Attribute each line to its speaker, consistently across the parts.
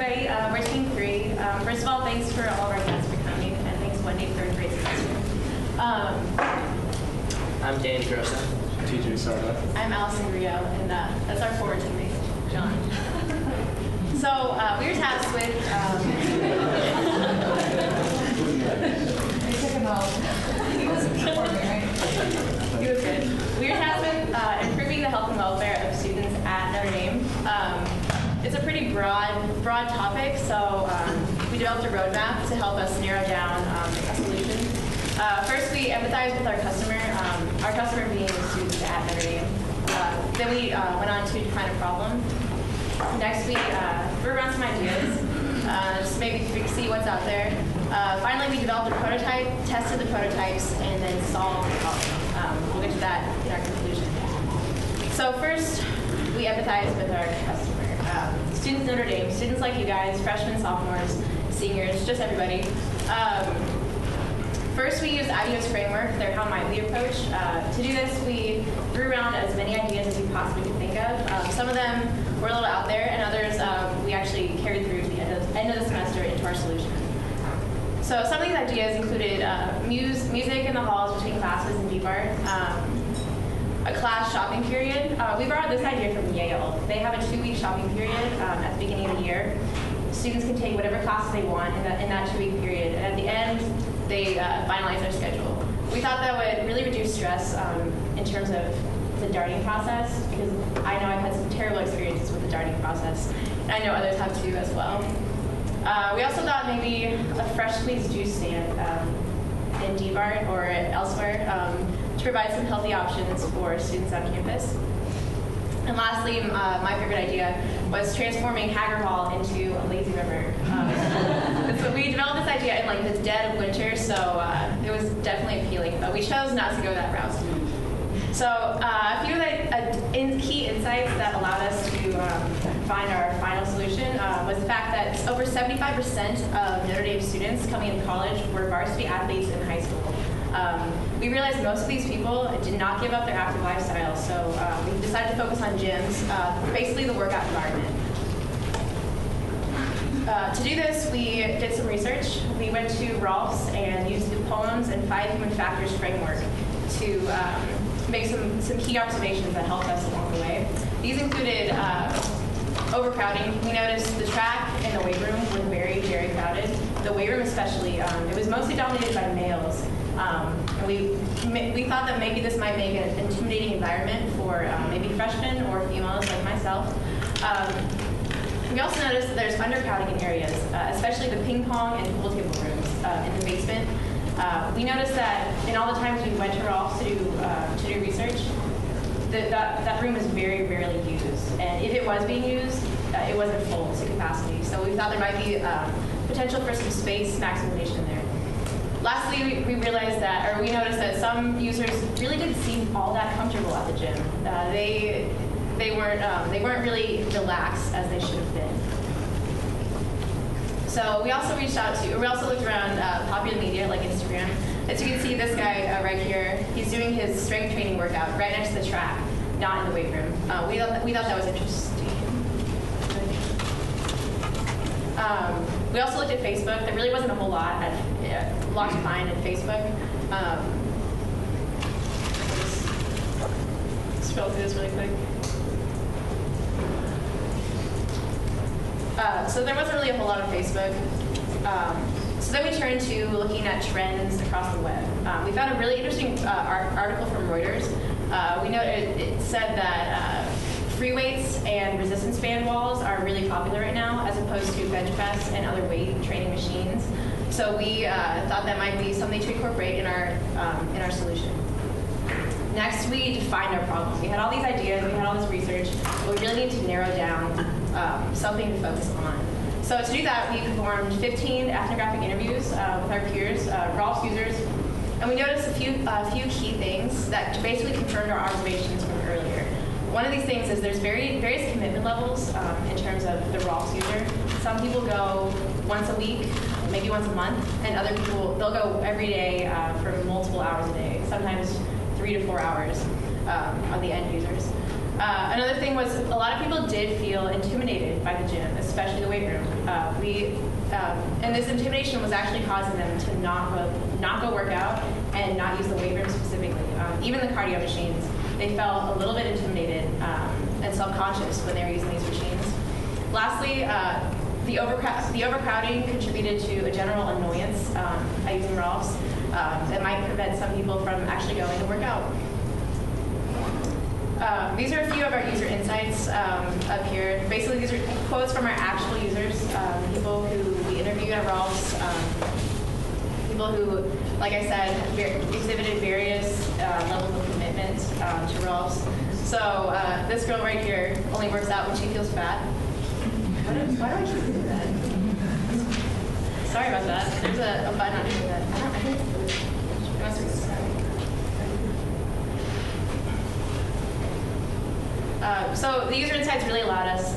Speaker 1: everybody. We're Team 3. First of all, thanks for all of our guests for coming, and thanks Wendy for a great semester.
Speaker 2: I'm Dan Grillot.
Speaker 3: TJ Sarda.
Speaker 1: I'm Allyson, Grillot, and that's our forward teammate, John. So we were tasked with...
Speaker 4: They took him out. He wasn't performing, right?
Speaker 1: He was good. We were tasked with improving the health and welfare of students at Notre Dame. It's a pretty broad topic, so we developed a roadmap to help us narrow down a solution. First, we empathized with our customer being the students at Notre Dame. Then we went on to define a problem. Next, we threw around some ideas, just maybe see what's out there. Finally, we developed a prototype, tested the prototypes, and then solved the problem. We'll get to that in our conclusion. So first, we empathize with our customer. Students at Notre Dame, students like you guys, freshmen, sophomores, seniors, just everybody. First, we used IDEO's framework, their How Might We approach. To do this, we threw around as many ideas as we possibly could think of. Some of them were a little out there, and others we actually carried through to the end of the semester into our solution. So some of these ideas included music in the halls between classes in deep art, a class shopping period. We borrowed this idea from Yale. They have a 2-week shopping period at the beginning of the year. Students can take whatever classes they want in that 2-week period, and at the end, they finalize their schedule. We thought that would really reduce stress in terms of the darting process, because I know I've had some terrible experiences with the darting process, and I know others have too as well. We also thought maybe a fresh squeezed juice stand in DBART or elsewhere to provide some healthy options for students on campus. And lastly, my favorite idea was transforming Hager Hall into a lazy river. So we developed this idea in like the dead of winter, so it was definitely appealing, but we chose not to go that route. So a few of the key insights that allowed us to find our final solution was the fact that over 75% of Notre Dame students coming into college were varsity athletes in high school. We realized most of these people did not give up their active lifestyle, so we decided to focus on gyms, basically the workout environment. To do this, we did some research. We went to Rolf's and used the poems and 5 human factors framework to make some key observations that helped us along the way. These included overcrowding. We noticed the track and the weight room were very, very crowded. The weight room especially, it was mostly dominated by males. And we thought that maybe this might make an intimidating environment for maybe freshmen or females like myself. We also noticed that there's undercrowding in areas, especially the ping pong and pool table rooms in the basement. We noticed that in all the times we went to Rolf's to do research, that room was very rarely used. And if it was being used, it wasn't full to capacity. So we thought there might be potential for some space maximization there. Lastly, we noticed that some users really didn't seem all that comfortable at the gym. They weren't really relaxed as they should have been. So we also looked around popular media like Instagram. As you can see, this guy right here, he's doing his strength training workout right next to the track, not in the weight room. We thought that was interesting. We also looked at Facebook. There really wasn't a whole lot to find in Facebook. Scroll through this really quick. So there wasn't really a whole lot on Facebook. So then we turned to looking at trends across the web. We found a really interesting article from Reuters. We know it said that free weights and resistance band walls are really popular right now, as opposed to bench press and other weight training machines. So we thought that might be something to incorporate in our solution. Next, we defined our problem. We had all these ideas, we had all this research, but we really need to narrow down something to focus on. So to do that, we performed 15 ethnographic interviews with our peers, Rolf's users, and we noticed a few key things that basically confirmed our observations from earlier. One of these things is there's various commitment levels in terms of the Rolf's user. Some people go once a week, maybe once a month, and other people, they'll go every day for multiple hours a day, sometimes 3 to 4 hours are the end users. Another thing was a lot of people did feel intimidated by the gym, especially the weight room. And this intimidation was actually causing them to not go work out and not use the weight room specifically. Even the cardio machines, they felt a little bit intimidated and self-conscious when they were using these machines. Lastly, the overcrowding contributed to a general annoyance at using ROLFs that might prevent some people from actually going to work out. These are a few of our user insights up here. Basically, these are quotes from our actual users, people who we interviewed at ROLFs, people who, like I said, exhibited various levels of commitment to ROLFs. So this girl right here only works out when she feels fat. Why do I keep doing that? Sorry about that. There's a button under that. I think it must be so the user insights really allowed us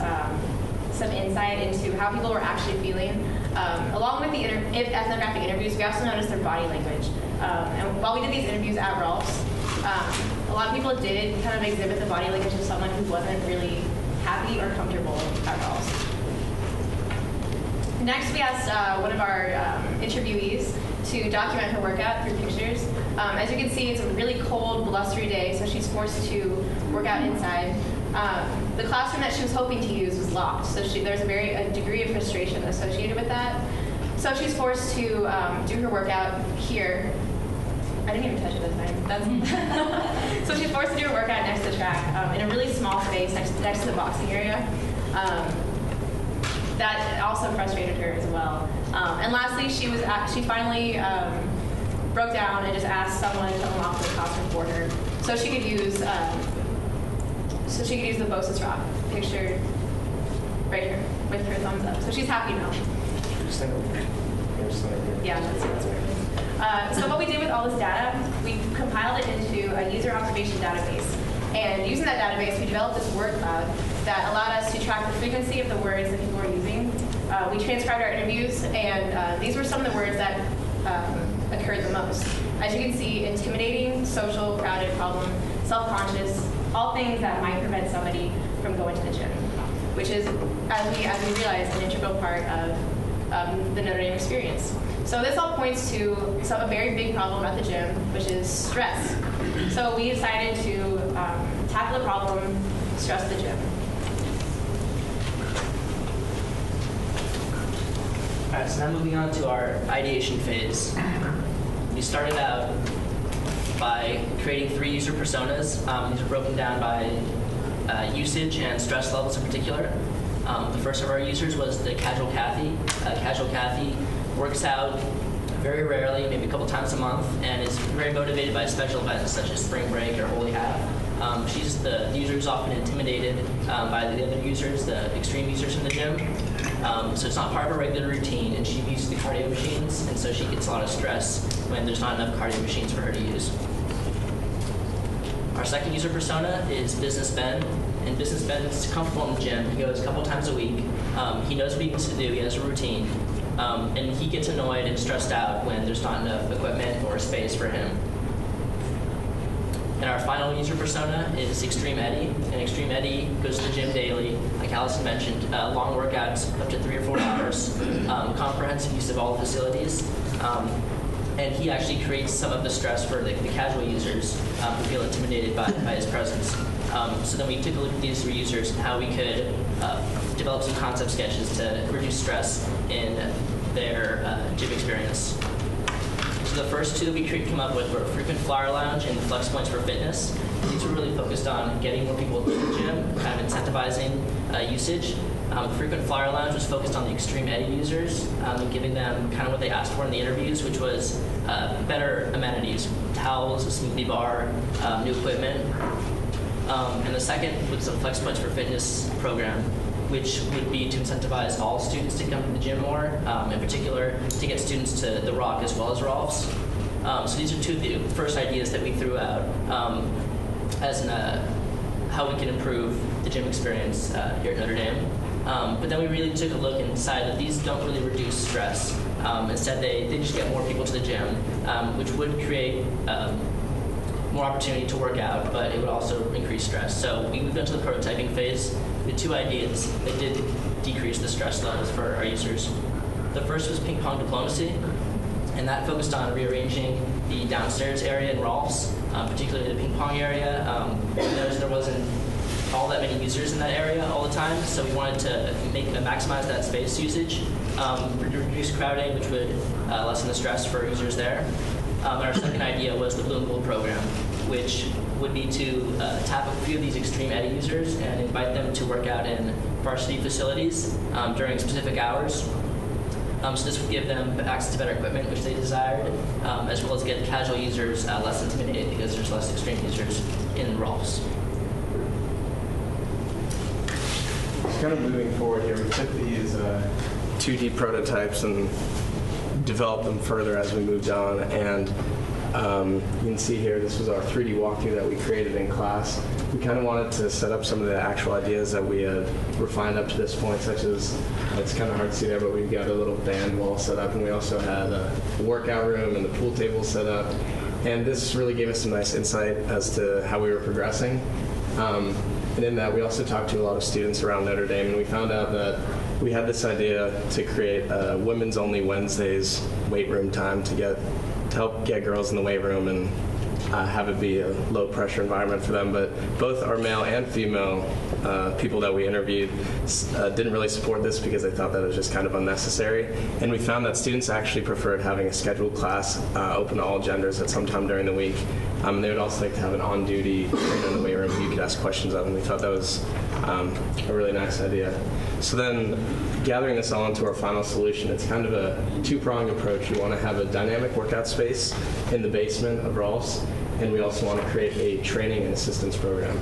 Speaker 1: some insight into how people were actually feeling. Along with the ethnographic interviews, we also noticed their body language. And while we did these interviews at ROLFs, a lot of people did kind of exhibit the body language of someone who wasn't really happy or comfortable at ROLFs. Next, we asked one of our interviewees to document her workout through pictures. As you can see, it's a really cold, blustery day, so she's forced to work out inside. The classroom that she was hoping to use was locked, so there's a degree of frustration associated with that. So she's forced to do her workout here. I didn't even touch it this time. So she's forced to do her workout next to the track in a really small space next to the boxing area. That also frustrated her as well. And lastly, she finally broke down and just asked someone to unlock the classroom for her, so she could use the Bosa's Rock picture right here with her thumbs up. So she's happy now. Yeah, that's perfect. So what we did with all this data, we compiled it into a user observation database. And using that database, we developed this word cloud that allowed us to track the frequency of the words that people were using. We transcribed our interviews, and these were some of the words that occurred the most. As you can see, intimidating, social, crowded, problem, self-conscious, all things that might prevent somebody from going to the gym, which is, as we realized, an integral part of the Notre Dame experience. So this all points to a very big problem at the gym, which is stress. So we decided to tackle the problem, stress the gym.
Speaker 2: All right, so now moving on to our ideation phase. We started out by creating 3 user personas. These are broken down by usage and stress levels in particular. The first of our users was the Casual Kathy. Casual Kathy works out very rarely, maybe a couple times a month, and is very motivated by special events such as spring break or Holy Hat. She's the user who's often intimidated by the other users, the extreme users in the gym. So it's not part of her regular routine, and she uses the cardio machines, and so she gets a lot of stress when there's not enough cardio machines for her to use. Our second user persona is Business Ben, and Business Ben is comfortable in the gym. He goes a couple times a week. He knows what he needs to do. He has a routine, and he gets annoyed and stressed out when there's not enough equipment or space for him. And our final user persona is Extreme Eddie. And Extreme Eddie goes to the gym daily, like Allyson mentioned, long workouts, up to 3 or 4 hours, comprehensive use of all the facilities. And he actually creates some of the stress for the casual users who feel intimidated by his presence. So then we took a look at these 3 users and how we could develop some concept sketches to reduce stress in their gym experience. So the first 2 that we came up with were Frequent Flyer Lounge and Flex Points for Fitness. These were really focused on getting more people to the gym, kind of incentivizing usage. Frequent Flyer Lounge was focused on the Extreme Eddie users and giving them kind of what they asked for in the interviews, which was better amenities, towels, a smoothie bar, new equipment. And the second was the Flex Points for Fitness program, which would be to incentivize all students to come to the gym more, in particular to get students to the Rock as well as Rolf's. So these are 2 of the first ideas that we threw out as how we can improve the gym experience here at Notre Dame. But then we really took a look and decided that these don't really reduce stress. Instead, they just get more people to the gym, which would create more opportunity to work out, but it would also increase stress. So we moved into the prototyping phase with 2 ideas that did decrease the stress levels for our users. The first was ping pong diplomacy, and that focused on rearranging the downstairs area in Rolf's, particularly the ping pong area. We noticed there wasn't all that many users in that area all the time, so we wanted to maximize that space usage, reduce crowding, which would lessen the stress for users there. And our second idea was the Blue and Gold program, which would be to tap a few of these extreme Eddie users and invite them to work out in varsity facilities during specific hours. So this would give them access to better equipment, which they desired, as well as get casual users less intimidated because there's less extreme users in Rolf's.
Speaker 3: Kind of moving forward here, we took these 2D prototypes and developed them further as we moved on. And you can see here, this was our 3D walkthrough that we created in class. We kind of wanted to set up some of the actual ideas that we had refined up to this point, such as, it's kind of hard to see there, but we've got a little band wall set up, and we also had a workout room and the pool table set up. And this really gave us some nice insight as to how we were progressing. And in that, we also talked to a lot of students around Notre Dame, and we found out that we had this idea to create a women's only Wednesdays weight room time to help get girls in the weight room and have it be a low pressure environment for them. But both our male and female people that we interviewed didn't really support this because they thought that it was just kind of unnecessary. And we found that students actually preferred having a scheduled class open to all genders at some time during the week. They would also like to have an on-duty trainer in the weight room who you could ask questions of, and we thought that was a really nice idea. So then, gathering this all into our final solution, it's kind of a 2-pronged approach. We want to have a dynamic workout space in the basement of Rolf's, and we also want to create a training and assistance program.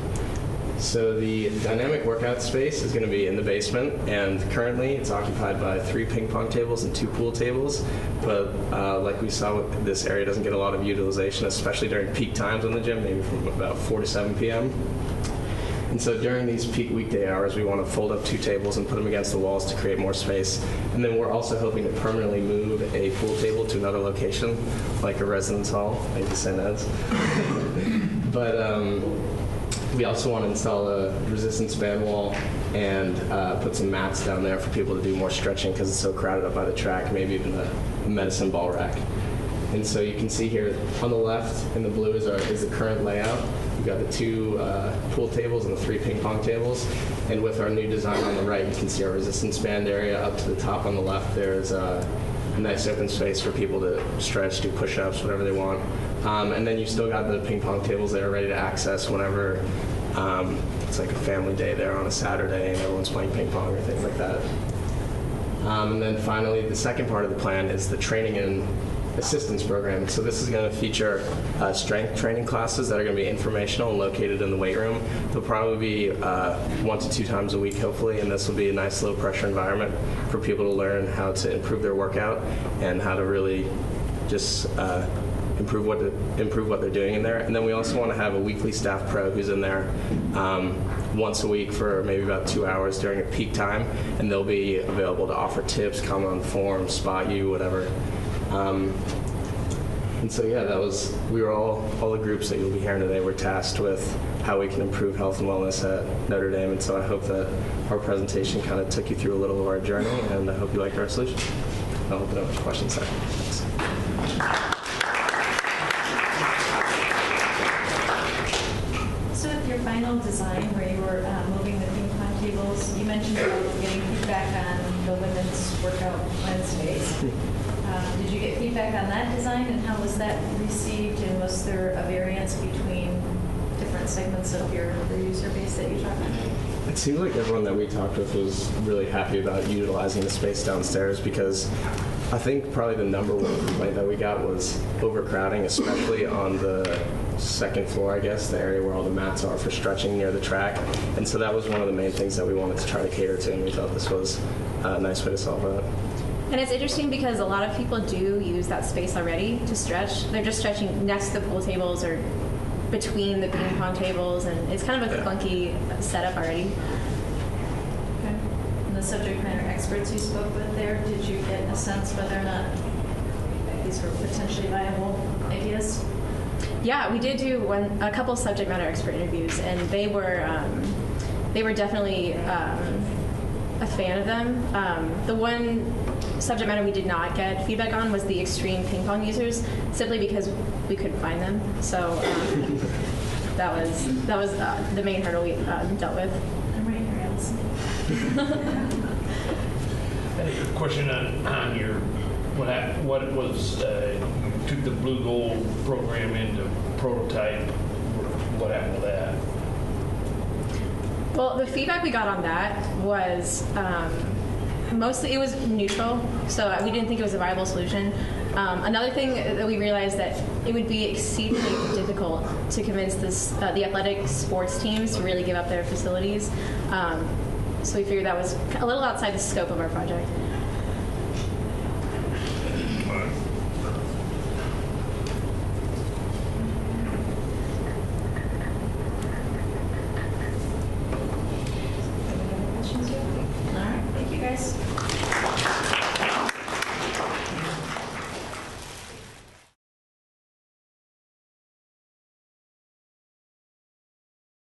Speaker 3: So the dynamic workout space is going to be in the basement, and currently it's occupied by 3 ping pong tables and 2 pool tables. But like we saw, this area doesn't get a lot of utilization, especially during peak times in the gym, maybe from about 4 to 7 p.m. And so during these peak weekday hours, we want to fold up 2 tables and put them against the walls to create more space. And then we're also hoping to permanently move a pool table to another location, like a residence hall, maybe St. Ed's. But we also want to install a resistance band wall and put some mats down there for people to do more stretching because it's so crowded up by the track, maybe even a medicine ball rack. And so you can see here on the left in the blue is the current layout. We've got the 2 pool tables and the 3 ping pong tables. And with our new design on the right, you can see our resistance band area. Up to the top on the left, there's a nice open space for people to stretch, do push-ups, whatever they want. And then you've still got the ping pong tables that are ready to access whenever it's like a family day there on a Saturday and everyone's playing ping pong or things like that. And then finally, the second part of the plan is the training and assistance program. So this is going to feature strength training classes that are going to be informational and located in the weight room. They'll probably be 1 to 2 times a week, hopefully, and this will be a nice low pressure environment for people to learn how to improve their workout and how to really just improve what they're doing in there. And then we also want to have a weekly staff pro who's in there once a week for maybe about 2 hours during a peak time, and they'll be available to offer tips, comment on forums, spot you, whatever. And so yeah, we were all the groups that you'll be hearing today were tasked with how we can improve health and wellness at Notre Dame. And so I hope that our presentation kind of took you through a little of our journey, and I hope you liked our solution. I'll open up to questions there. Thanks.
Speaker 4: So with your final design where you were moving the ping pong tables, you mentioned about getting feedback on the women's workout Wednesdays. Did you get feedback on that design, and how was that received, and was there a variance between different segments of your user base that you talked about?
Speaker 3: It seemed like everyone that we talked with was really happy about utilizing the space downstairs, because I think probably the number 1 complaint that we got was overcrowding, especially on the second floor, I guess, the area where all the mats are for stretching near the track. And so that was one of the main things that we wanted to try to cater to, and we thought this was a nice way to solve that.
Speaker 1: And it's interesting because a lot of people do use that space already to stretch. They're just stretching next to the pool tables or between the ping pong tables, and it's kind of a clunky setup already.
Speaker 4: Okay. And the subject matter experts you spoke with there, did you get a sense whether or not these were potentially viable ideas?
Speaker 1: Yeah, we did do a couple subject matter expert interviews, and they were definitely a fan of them. The one subject matter we did not get feedback on was the extreme ping pong users, simply because we couldn't find them. So that was the main hurdle we dealt with.
Speaker 4: I'm right here, Allyson.
Speaker 5: A question on your what it was you took the blue gold program into prototype. What happened to that?
Speaker 1: Well, the feedback we got on that was mostly it was neutral, so we didn't think it was a viable solution. Another thing that we realized that it would be exceedingly difficult to convince the athletic sports teams to really give up their facilities. So we figured that was a little outside the scope of our project.